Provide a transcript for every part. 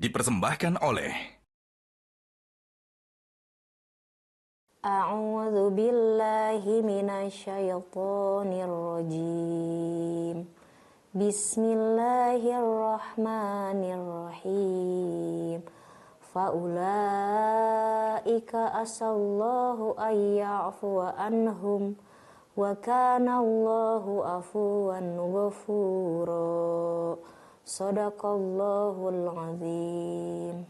dipersembahkan oleh A'udzu billahi minasyaitonir rajim. Bismillahirrahmanirrahim. Faulaika asallahu ayya'fuwa anhum wa kana Allahu afuwan ghafura. Shadaqallahul azim.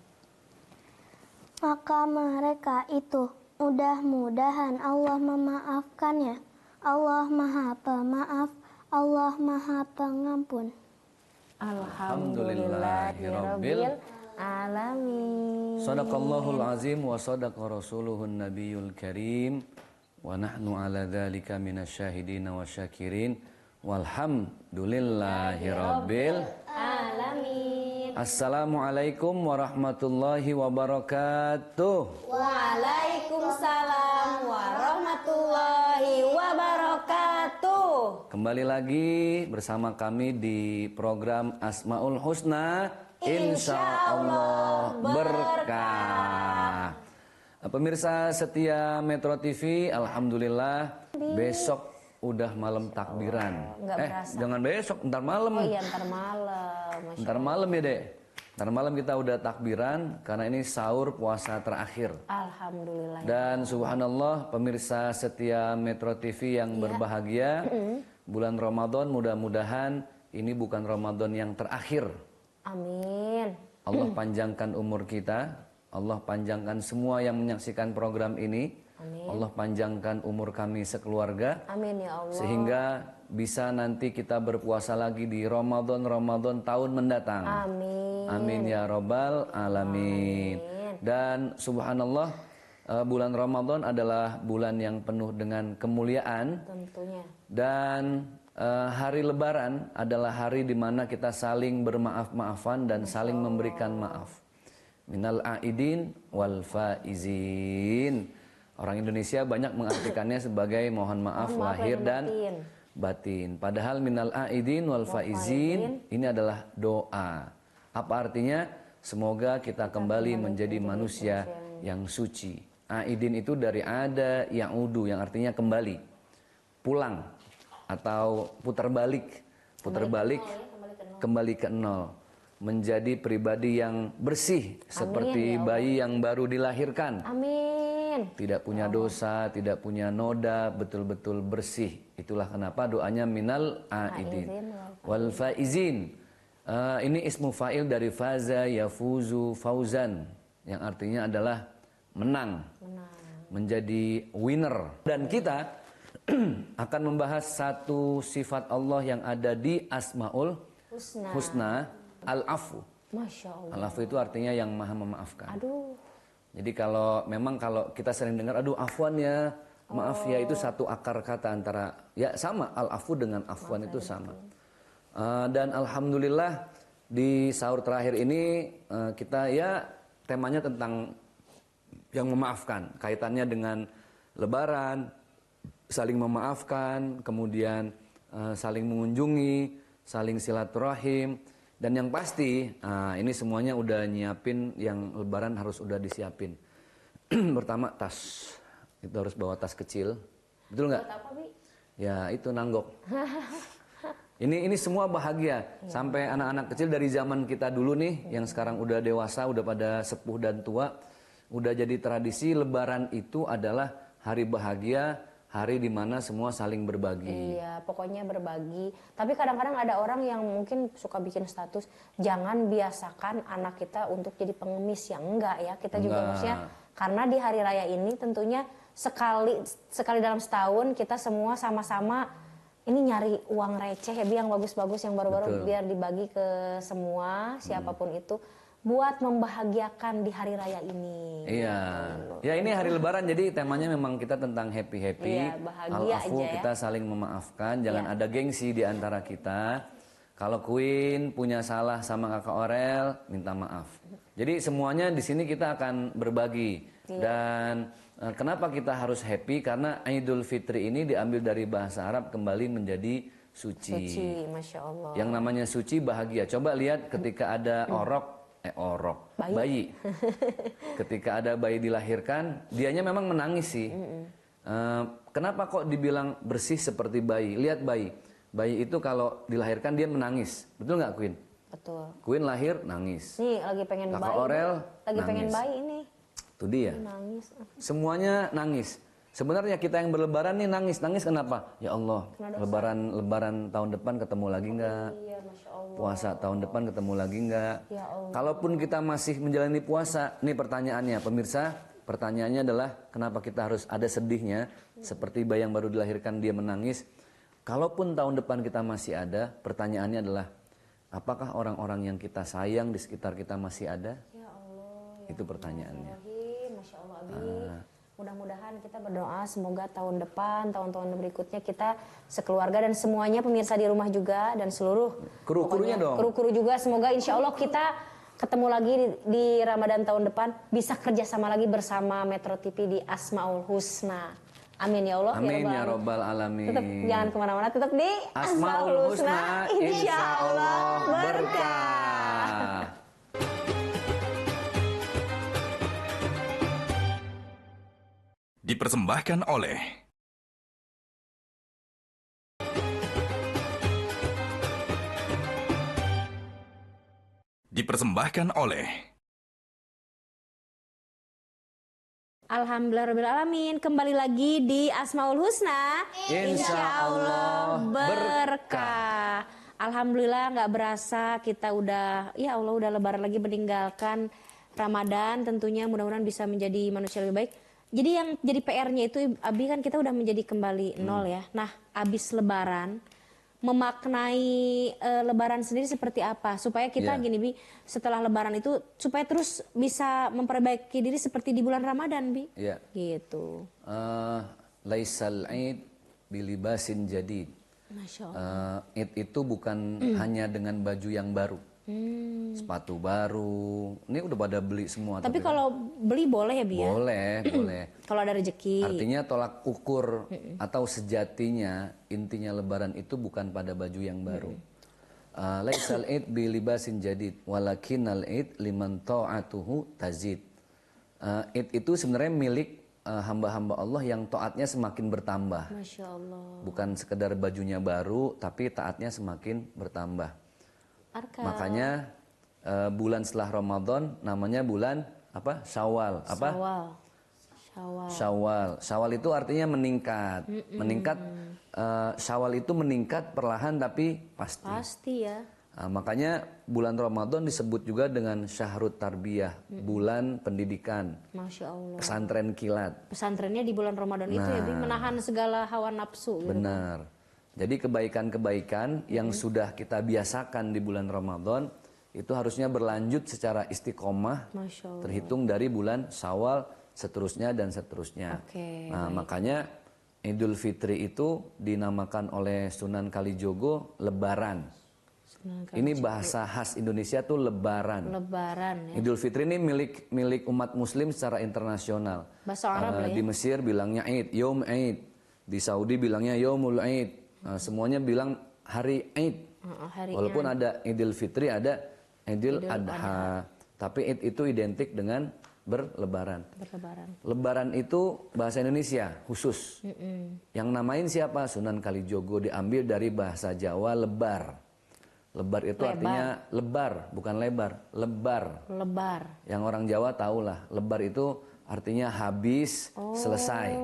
Maka mereka itu mudah-mudahan Allah memaafkannya. Allah Maha Pemaaf, Allah Maha Pengampun. Alhamdulillahirabbil alamin. Shadaqallahul azim wa shadaqa rasuluhun nabiyul karim wa nahnu ala dzalika minasyahidin wa syakirin walhamdulillahirabbil Alamin. Assalamualaikum warahmatullahi wabarakatuh. Waalaikumsalam warahmatullahi wabarakatuh. Kembali lagi bersama kami di program Asmaul Husna, Insya Allah berkah. Pemirsa setia Metro TV, alhamdulillah besok udah malam takbiran. Nggak berasa. Jangan besok, ntar malam. Oh iya, ntar malam. Masya Ntar malam ya dek. Ntar malam kita udah takbiran karena ini sahur puasa terakhir. Alhamdulillah. Dan subhanallah pemirsa setia Metro TV yang berbahagia, bulan Ramadan mudah-mudahan ini bukan Ramadan yang terakhir. Amin. Allah panjangkan umur kita, Allah panjangkan semua yang menyaksikan program ini. Amin. Allah panjangkan umur kami sekeluarga. Amin ya Allah. Sehingga bisa nanti kita berpuasa lagi di Ramadan tahun mendatang. Amin. Amin ya robbal alamin. Dan subhanallah bulan Ramadan adalah bulan yang penuh dengan kemuliaan. Tentunya. Dan hari Lebaran adalah hari di mana kita saling bermaaf-maafan dan saling memberikan maaf. Minal aidin wal faizin. Orang Indonesia banyak mengartikannya sebagai mohon maaf lahir dan batin. Padahal minal aidin wal faizin ini adalah doa. Apa artinya? Semoga kita kembali menjadi manusia yang suci. Aidin itu dari ada ya'udu yang artinya kembali, pulang atau putar balik. Putar balik kembali ke nol. Menjadi pribadi yang bersih seperti bayi yang baru dilahirkan. Amin. Tidak punya dosa, tidak punya noda, betul-betul bersih. Itulah kenapa doanya minal aidin wal faizin. Ini ismu fa'il dari faza yafuzu fauzan yang artinya adalah menang. Menjadi winner. Dan kita akan membahas satu sifat Allah yang ada di Asmaul Husna, al-afu. Masya Allah. Al-afu itu artinya yang maha memaafkan. Aduh. Jadi kalau kita sering dengar aduh afwan ya, maaf ya, itu satu akar kata antara ya sama, al-afu dengan afwan itu sama. Dan alhamdulillah di sahur terakhir ini kita ya temanya tentang yang memaafkan, kaitannya dengan lebaran, saling memaafkan, kemudian saling mengunjungi, saling silaturahim. Dan yang pasti, ini semuanya udah nyiapin yang lebaran harus udah disiapin. Pertama tas, itu harus bawa tas kecil, betul nggak? Buat apa, Bi? Ya itu nanggok. Ini semua bahagia. Sampai anak-anak kecil dari zaman kita dulu nih, yang sekarang udah dewasa, udah pada sepuh dan tua, udah jadi tradisi lebaran itu adalah hari bahagia. Hari di mana semua saling berbagi. Iya, pokoknya berbagi. Tapi kadang-kadang ada orang yang mungkin suka bikin status, jangan biasakan anak kita untuk jadi pengemis. Ya enggak ya, kita juga maksudnya karena di hari raya ini tentunya sekali dalam setahun kita semua sama-sama ini nyari uang receh ya, yang bagus-bagus, yang baru-baru, biar dibagi ke semua siapapun itu, buat membahagiakan di hari raya ini. Iya. Ya ini hari lebaran jadi temanya memang kita tentang happy-happy. Iya, bahagia Al-afu, aja ya. kita saling memaafkan, jangan ada gengsi di antara kita. Kalau Queen punya salah sama Kakak Orel, minta maaf. Jadi semuanya di sini kita akan berbagi. Dan kenapa kita harus happy? Karena Idul Fitri ini diambil dari bahasa Arab kembali menjadi suci. Suci, Masya Allah. Yang namanya suci bahagia. Coba lihat ketika ada orok orok, bayi. Ketika ada bayi dilahirkan, dianya memang menangis sih. Kenapa kok dibilang bersih seperti bayi? Lihat bayi. Bayi itu kalau dilahirkan dia menangis. Betul nggak, Queen? Betul. Queen lahir nangis. Nih lagi pengen Kakak bayi. Orel Lagi nangis. pengen bayi ini. Itu dia. Nangis. Semuanya nangis. Sebenarnya kita yang berlebaran nih nangis. Nangis kenapa? Ya Allah, lebaran tahun depan ketemu lagi nggak? Iya, Masya Allah. Puasa tahun depan ketemu lagi nggak? Ya Allah. Kalaupun kita masih menjalani puasa, nih pertanyaannya, pemirsa, pertanyaannya adalah kenapa kita harus ada sedihnya? Seperti bayi yang baru dilahirkan dia menangis. Kalaupun tahun depan kita masih ada, pertanyaannya adalah apakah orang-orang yang kita sayang di sekitar kita masih ada? Ya Allah. Itu pertanyaannya. Masya Allah, Abi. Mudah-mudahan kita berdoa semoga tahun depan, tahun-tahun berikutnya kita sekeluarga dan semuanya pemirsa di rumah juga dan seluruh Kru-krunya dong. kru-kru juga semoga insya Allah kita ketemu lagi di Ramadan tahun depan bisa kerjasama lagi bersama Metro TV di Asmaul Husna. Amin ya Allah. Amin ya Rabbal Alamin. Tetap jangan kemana-mana, tetap di Asmaul Husna, insya Allah berkah. Dipersembahkan oleh Alhamdulillahirrahmanirrahim. Kembali lagi di Asmaul Husna. Insya Allah berkah. Alhamdulillah nggak berasa kita udah, ya Allah udah lebaran lagi meninggalkan Ramadan. Tentunya mudah-mudahan bisa menjadi manusia lebih baik. Jadi yang jadi PR-nya itu Abi kan kita udah menjadi kembali nol ya. Nah abis lebaran memaknai lebaran sendiri seperti apa supaya kita gini Bi setelah lebaran itu supaya terus bisa memperbaiki diri seperti di bulan Ramadan Bi. Iya. Gitu. Laisal Aid bilibasin jadid. Masya Allah. Id itu bukan hanya dengan baju yang baru. Sepatu baru. Ini udah pada beli semua. Tapi kalau beli boleh ya Bi ya? Boleh, boleh. Kalau ada rezeki. Artinya tolak ukur atau sejatinya intinya lebaran itu bukan pada baju yang baru. Laisal id bi libasin jadid walakinnal id liman ta'atuhu tazid. Id itu sebenarnya milik hamba-hamba Allah yang taatnya semakin bertambah. Masya Allah. Bukan sekedar bajunya baru tapi taatnya semakin bertambah. Makanya bulan setelah Ramadan namanya bulan apa? Syawal. Apa? Syawal. Syawal itu artinya meningkat. Meningkat. Syawal itu meningkat perlahan tapi pasti. Pasti ya. Makanya bulan Ramadan disebut juga dengan Syahrut Tarbiyah, bulan pendidikan. Masya Allah. Pesantren kilat. Pesantrennya di bulan Ramadan itu ya Bi menahan segala hawa nafsu. Gitu. Benar. Jadi kebaikan-kebaikan yang sudah kita biasakan di bulan Ramadan itu harusnya berlanjut secara istiqomah terhitung dari bulan Syawal seterusnya dan seterusnya. Nah, makanya Idul Fitri itu dinamakan oleh Sunan Kalijogo Lebaran. Ini bahasa khas Indonesia tuh Lebaran. Lebaran ya. Idul Fitri ini milik umat Muslim secara internasional. Bahasa Arab ya. Di Mesir bilangnya Id, Yom Id. Di Saudi bilangnya Yomul Id. Semuanya bilang hari Id. Walaupun ada Idul Fitri, ada Idul Adha. Tapi Id itu identik dengan berlebaran. Lebaran itu bahasa Indonesia khusus. Yang namain siapa? Sunan Kalijogo, diambil dari bahasa Jawa lebar. Lebar itu artinya lebar, bukan lebar. Lebar. Yang orang Jawa tahulah. Lebar itu artinya habis, selesai.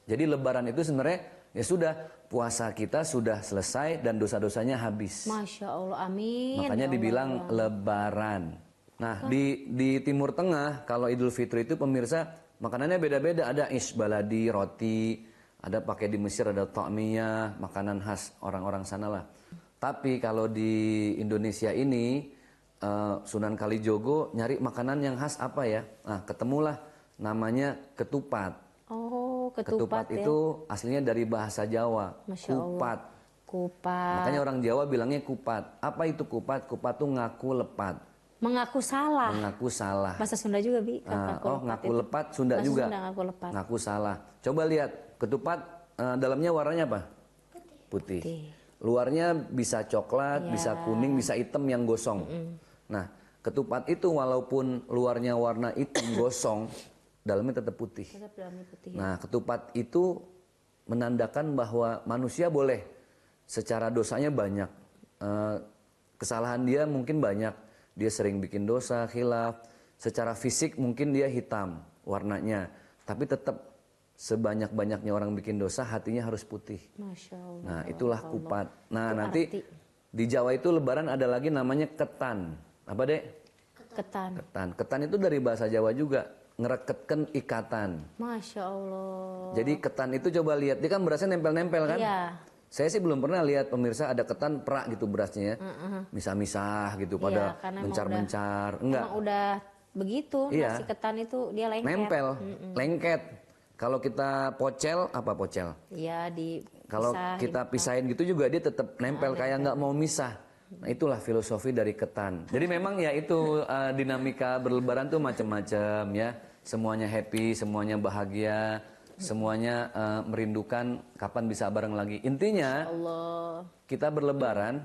Jadi lebaran itu sebenarnya ya sudah, puasa kita sudah selesai dan dosa-dosanya habis. Masya Allah, amin. Makanya dibilang lebaran. Nah, di Timur Tengah kalau Idul Fitri itu pemirsa makanannya beda-beda. Ada isbaladi, roti, ada pakai di Mesir ada ta'miyah, makanan khas orang-orang sana lah. Tapi kalau di Indonesia ini Sunan Kalijogo nyari makanan yang khas apa ya? Nah, ketemulah namanya ketupat. Ketupat ya? Itu aslinya dari bahasa Jawa. Kupat. Makanya orang Jawa bilangnya kupat. Apa itu kupat? Kupat tuh ngaku lepat. Mengaku salah. Mengaku salah. Bahasa Sunda juga Bi. Ngaku lepat Sunda bahasa juga. Sunda, ngaku salah. Coba lihat ketupat dalamnya warnanya apa? Putih. Luarnya bisa coklat, bisa kuning, bisa hitam yang gosong. Nah, Ketupat itu walaupun luarnya warna hitam gosong, dalamnya tetap putih. Tetap dalamnya putih. Ya? Nah, ketupat itu menandakan bahwa manusia boleh secara dosanya banyak. Kesalahan dia mungkin banyak. Dia sering bikin dosa, khilaf. Secara fisik mungkin dia hitam warnanya. Tapi tetap sebanyak-banyaknya orang bikin dosa, hatinya harus putih. Masya Allah. Nah, itulah kupat. Nah, Itu nanti arti. di Jawa itu lebaran ada lagi namanya ketan. Apa, Dek? Ketan. Ketan. Ketan itu dari bahasa Jawa juga. Ngereketkan ikatan. Masya Allah. Jadi ketan itu coba lihat, dia kan berasnya nempel-nempel kan? Iya. Saya sih belum pernah lihat pemirsa ada ketan perak gitu berasnya ya. Misah-misah gitu pada karena emang mencar-mencar. Enggak. Emang udah begitu, Iya. nasi ketan itu dia lengket. Nempel, lengket. Kalau kita pocel, apa pocel? Iya, Kalau kita pisahin gitu juga dia tetap nempel kayak nggak mau misah. Nah, itulah filosofi dari ketan. Jadi memang ya itu dinamika berlebaran tuh macam-macam ya. Semuanya happy, semuanya bahagia, semuanya merindukan kapan bisa bareng lagi. Intinya Allah. kita berlebaran,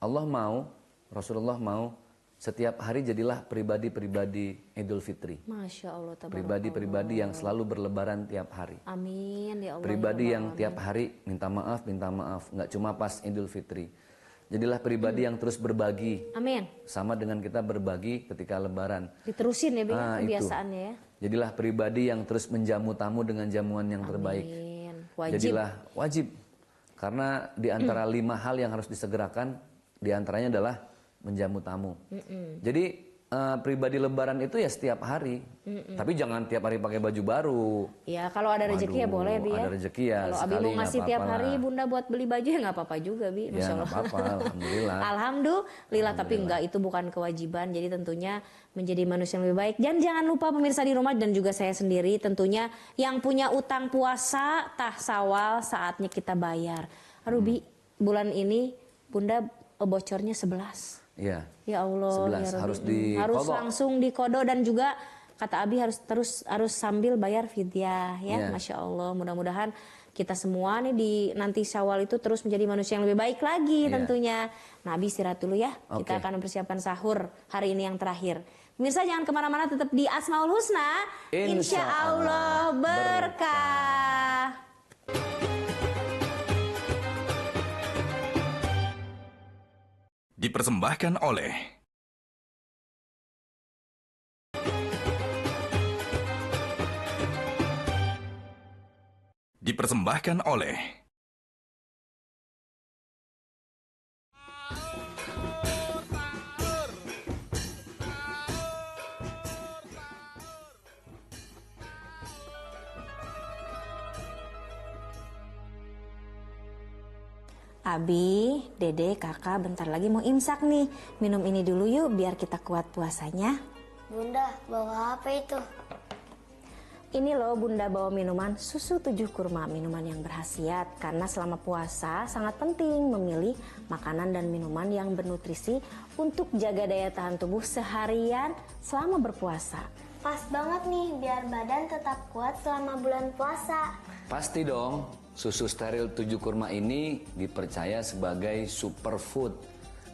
Allah mau, Rasulullah mau, setiap hari jadilah pribadi-pribadi Idul Fitri. Masya Allah. Tabarakallah. Pribadi-pribadi yang selalu berlebaran tiap hari. Amin ya Allah. Pribadi ya yang Rabbal tiap hari minta maaf, nggak cuma pas Idul Fitri. Jadilah pribadi yang terus berbagi, Alamin. Amin. sama dengan kita berbagi ketika Lebaran. Diterusin ya, Bi, Ah, itu. kebiasaannya ya. Jadilah pribadi yang terus menjamu tamu dengan jamuan yang terbaik. Amin. Wajib. Jadilah wajib, karena di antara 5 hal yang harus disegerakan, di antaranya adalah menjamu tamu. Jadi pribadi Lebaran itu ya setiap hari, tapi jangan tiap hari pakai baju baru. Ya kalau ada rezeki ya Waduh, boleh, Bi ya. ada rezeki ya, Kalau Abi sekali mau nggak ngasih tiap apa-apa hari lah. Bunda buat beli baju ya nggak apa-apa juga, Bi. Ya Masya nggak Allah. apa-apa, alhamdulillah. Alhamdulillah, tapi enggak, itu bukan kewajiban. Jadi tentunya menjadi manusia yang lebih baik. Dan jangan lupa pemirsa di rumah dan juga saya sendiri tentunya yang punya utang puasa tah sawal saatnya kita bayar. Aduh, Bi, bulan ini Bunda bocornya 11. Iya. Ya Allah, 11 ya Rabbi. harus dikodok. Harus langsung dikodo dan juga kata Abi harus sambil bayar fidyah ya. Iya. Masya Allah, mudah-mudahan kita semua nih di nanti Syawal itu terus menjadi manusia yang lebih baik lagi Iya. tentunya. Nah, Abi istirahat dulu ya. Oke. Kita akan mempersiapkan sahur hari ini yang terakhir. Pemirsa jangan kemana-mana, tetap di Asmaul Husna. Insya Allah berkah. Dipersembahkan oleh Abi, Dede, Kakak bentar lagi mau imsak nih. Minum ini dulu yuk biar kita kuat puasanya. Bunda, bawa apa itu? Ini loh Bunda bawa minuman susu 7 kurma, minuman yang berkhasiat karena selama puasa sangat penting memilih makanan dan minuman yang bernutrisi untuk jaga daya tahan tubuh seharian selama berpuasa. Pas banget nih, biar badan tetap kuat selama bulan puasa. Pasti dong, susu steril 7 kurma ini dipercaya sebagai superfood.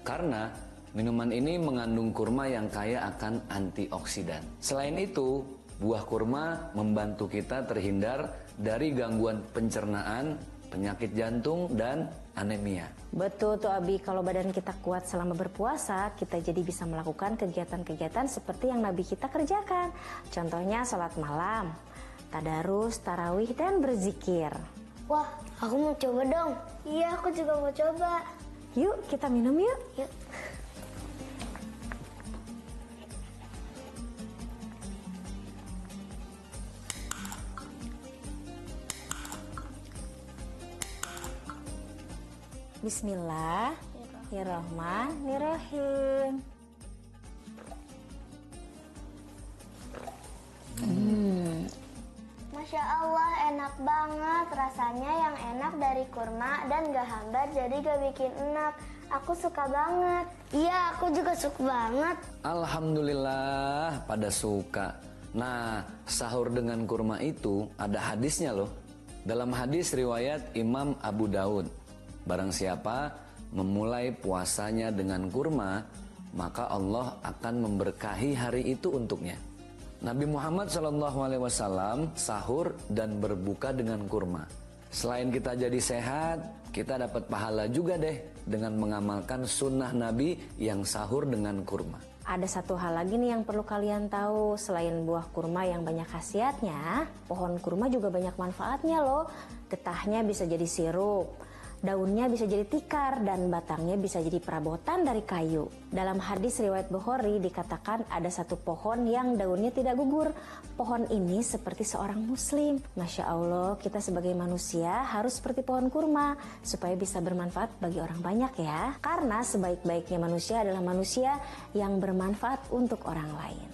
Karena minuman ini mengandung kurma yang kaya akan antioksidan. Selain itu, buah kurma membantu kita terhindar dari gangguan pencernaan, penyakit jantung, dan anemia. Betul tuh Abi, kalau badan kita kuat selama berpuasa, kita jadi bisa melakukan kegiatan-kegiatan seperti yang Nabi kita kerjakan. Contohnya sholat malam, tadarus, tarawih, dan berzikir. Wah, aku mau coba dong. Iya, aku juga mau coba. Yuk kita minum yuk. Yuk. Bismillahirrahmanirrahim. Masya Allah, enak banget. Rasanya yang enak dari kurma dan gak hambar, jadi gak bikin enak. Aku suka banget. Iya, aku juga suka banget. Alhamdulillah pada suka. Nah, sahur dengan kurma itu ada hadisnya loh. Dalam hadis riwayat Imam Abu Daud, barang siapa memulai puasanya dengan kurma, maka Allah akan memberkahi hari itu untuknya. Nabi Muhammad SAW sahur dan berbuka dengan kurma. Selain kita jadi sehat, kita dapat pahala juga deh dengan mengamalkan sunnah Nabi yang sahur dengan kurma. Ada satu hal lagi nih yang perlu kalian tahu. Selain buah kurma yang banyak khasiatnya, pohon kurma juga banyak manfaatnya loh. Getahnya bisa jadi sirup, daunnya bisa jadi tikar, dan batangnya bisa jadi perabotan dari kayu. Dalam hadis riwayat Bukhari dikatakan ada satu pohon yang daunnya tidak gugur. Pohon ini seperti seorang muslim. Masya Allah, kita sebagai manusia harus seperti pohon kurma supaya bisa bermanfaat bagi orang banyak ya. Karena sebaik-baiknya manusia adalah manusia yang bermanfaat untuk orang lain.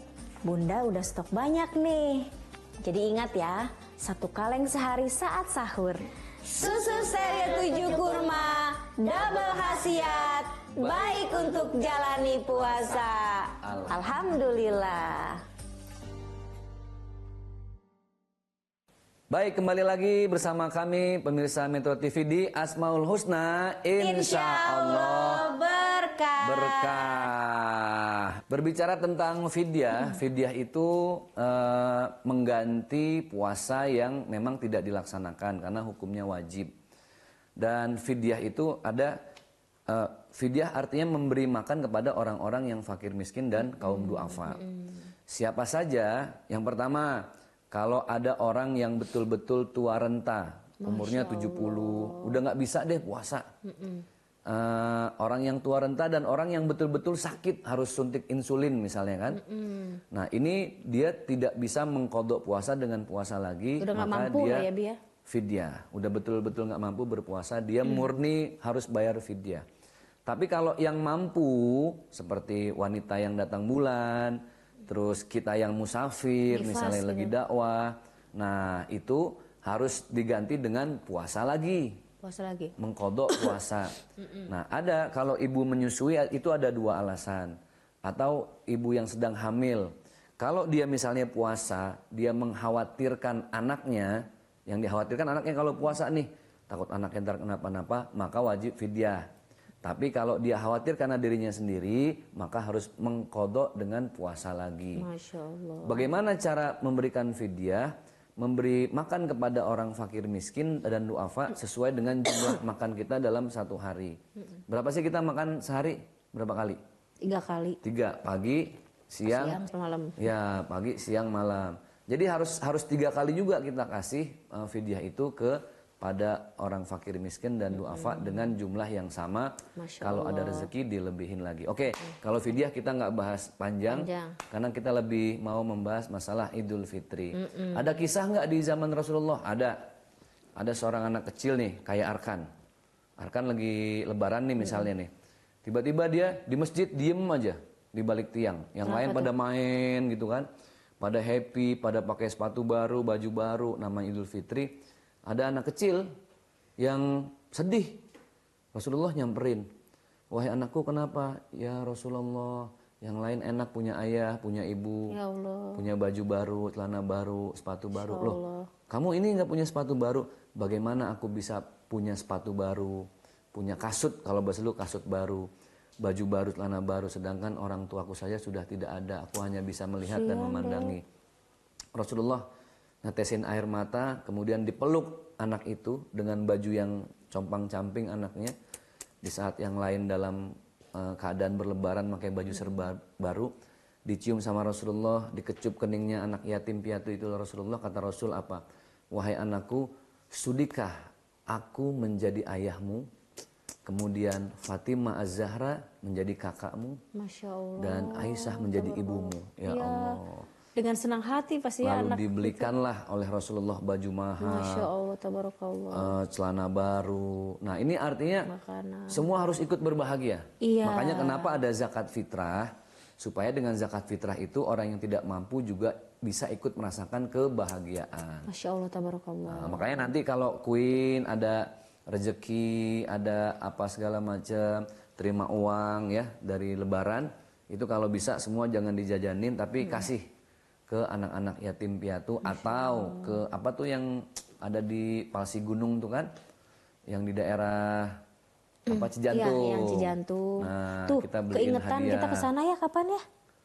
Bunda udah stok banyak nih. Jadi ingat ya, 1 kaleng sehari saat sahur. Susu Steril 7 kurma, double khasiat, baik untuk jalani puasa. Alhamdulillah. Baik, kembali lagi bersama kami pemirsa Metro TV di Asmaul Husna, insya Allah berkah. Berbicara tentang fidyah, fidyah itu mengganti puasa yang memang tidak dilaksanakan karena hukumnya wajib. Dan fidyah itu ada, fidyah artinya memberi makan kepada orang-orang yang fakir miskin dan kaum duafa. Siapa saja? Yang pertama, kalau ada orang yang betul-betul tua renta, umurnya 70, udah nggak bisa deh puasa. Orang yang tua renta dan orang yang betul-betul sakit harus suntik insulin misalnya kan. Nah ini dia tidak bisa mengkodok puasa dengan puasa lagi. Udah nggak maka mampu dia lah ya Bi ya. fidyah. Udah betul-betul nggak mampu berpuasa, dia murni harus bayar fidyah. Tapi kalau yang mampu seperti wanita yang datang bulan, terus kita yang musafir, misalnya lagi dakwah, nah itu harus diganti dengan puasa lagi. Puasa lagi. Mengkodok puasa. Nah ada, kalau ibu menyusui itu ada 2 alasan. Atau ibu yang sedang hamil. Kalau dia misalnya puasa, dia mengkhawatirkan anaknya, yang dikhawatirkan anaknya kalau puasa nih, takut anaknya ntar kenapa-napa, maka wajib fidyah. Tapi kalau dia khawatir karena dirinya sendiri, maka harus mengkodok dengan puasa lagi. Masya Allah. Bagaimana cara memberikan fidyah? Memberi makan kepada orang fakir miskin dan duafa sesuai dengan jumlah makan kita dalam 1 hari. Berapa sih kita makan sehari? Berapa kali? 3 kali. 3, pagi, siang, malam. Ya, pagi, siang, malam. Jadi harus 3 kali juga kita kasih fidyah itu pada orang fakir miskin dan duafa dengan jumlah yang sama. Kalau ada rezeki dilebihin lagi. Oke, kalau fidyah kita nggak bahas panjang karena kita lebih mau membahas masalah Idul Fitri. Ada kisah nggak di zaman Rasulullah? Ada seorang anak kecil nih kayak Arkan. Arkan lagi lebaran nih misalnya nih. Tiba-tiba dia di masjid diem aja di balik tiang. Yang lain pada main gitu kan. Pada happy, pada pakai sepatu baru, baju baru, namanya Idul Fitri. Ada anak kecil yang sedih. Rasulullah nyamperin. Wahai anakku kenapa? Ya Rasulullah, yang lain enak punya ayah, punya ibu, Ya Allah. punya baju baru, celana baru, sepatu baru. Loh, kamu ini nggak punya sepatu baru. Bagaimana aku bisa punya sepatu baru, punya kasut, kalau bahasa lu kasut baru, baju baru, celana baru, sedangkan orang tuaku saja sudah tidak ada. Aku hanya bisa melihat dan memandangi. Rasulullah netesin air mata, kemudian dipeluk anak itu dengan baju yang compang-camping anaknya. Di saat yang lain dalam keadaan berlebaran pakai baju serba baru, dicium sama Rasulullah, dikecup keningnya anak yatim piatu itu Rasulullah. Kata Rasul apa? Wahai anakku, sudikah aku menjadi ayahmu? Kemudian Fatimah Az-Zahra menjadi kakakmu. Masya Allah. Dan Aisyah menjadi ibumu. Ya Allah. Dengan senang hati pasti ya Lalu anak. dibelikanlah oleh Rasulullah baju mahal, Masya Allah, tabarakallah. celana baru. Nah ini artinya Makanan. semua harus ikut berbahagia. Iya. Makanya kenapa ada zakat fitrah, supaya dengan zakat fitrah itu orang yang tidak mampu juga bisa ikut merasakan kebahagiaan. Masya Allah, tabarakallah. Nah, makanya nanti kalau Queen ada rezeki, ada apa segala macam, terima uang ya dari Lebaran, itu kalau bisa semua jangan dijajanin tapi kasih ke anak-anak yatim piatu atau ke apa tuh yang ada di Palsi Gunung tuh kan, yang di daerah apa Cijantung. Iya, yang Cijantung. Nah, Tuh, kita beliin keingetan hadiah. kita ke sana ya kapan ya,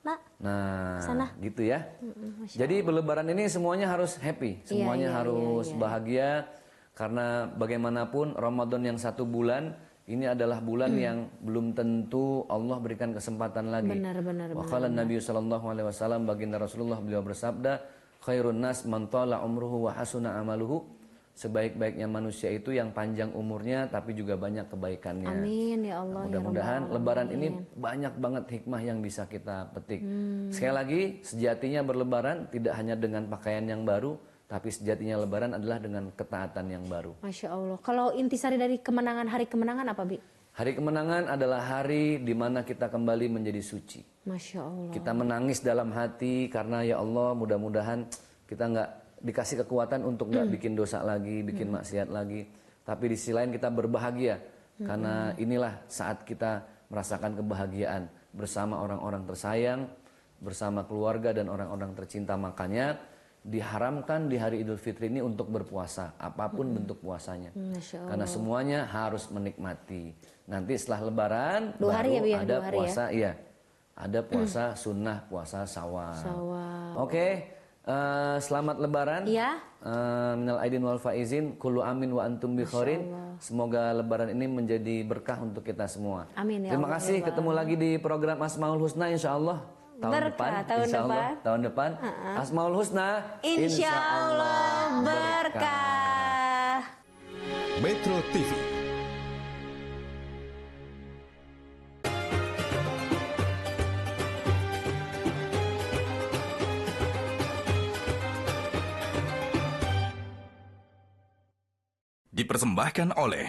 Nak? Nah, Sana. gitu ya. Masya Jadi berlebaran ini semuanya harus happy, semuanya harus bahagia, karena bagaimanapun Ramadan yang 1 bulan ini adalah bulan yang belum tentu Allah berikan kesempatan lagi. Benar. Wa qala Nabi sallallahu alaihi wasallam, baginda Rasulullah beliau bersabda, khairun nas man tala umruhu wa hasuna amaluhu. Sebaik-baiknya manusia itu yang panjang umurnya tapi juga banyak kebaikannya. Amin ya Allah. Mudah-mudahan lebaran ini banyak banget hikmah yang bisa kita petik. Sekali lagi, sejatinya berlebaran tidak hanya dengan pakaian yang baru, tapi sejatinya lebaran adalah dengan ketaatan yang baru. Masya Allah. Kalau intisari dari kemenangan, hari kemenangan apa, Bi? Hari kemenangan adalah hari di mana kita kembali menjadi suci. Masya Allah. Kita menangis dalam hati karena ya Allah, mudah-mudahan kita nggak dikasih kekuatan untuk nggak bikin dosa lagi, bikin maksiat lagi. Tapi di sisi lain kita berbahagia karena inilah saat kita merasakan kebahagiaan bersama orang-orang tersayang, bersama keluarga dan orang-orang tercinta. Makanya diharamkan di hari Idul Fitri ini untuk berpuasa, apapun bentuk puasanya. Karena semuanya harus menikmati. Nanti setelah Lebaran 2 hari baru ya, ada 2 hari puasa, iya. Ada puasa sunnah, puasa Syawal. Oke. Selamat Lebaran. Iya. Minal aidin wal faizin, kullu amin wa antum bi khairin. Semoga Lebaran ini menjadi berkah untuk kita semua. Amin ya Terima Allah, kasih, ketemu lagi di program Asmaul Husna insyaallah tahun depan. Asmaul Husna Insyaallah berkah. Metro TV. Dipersembahkan oleh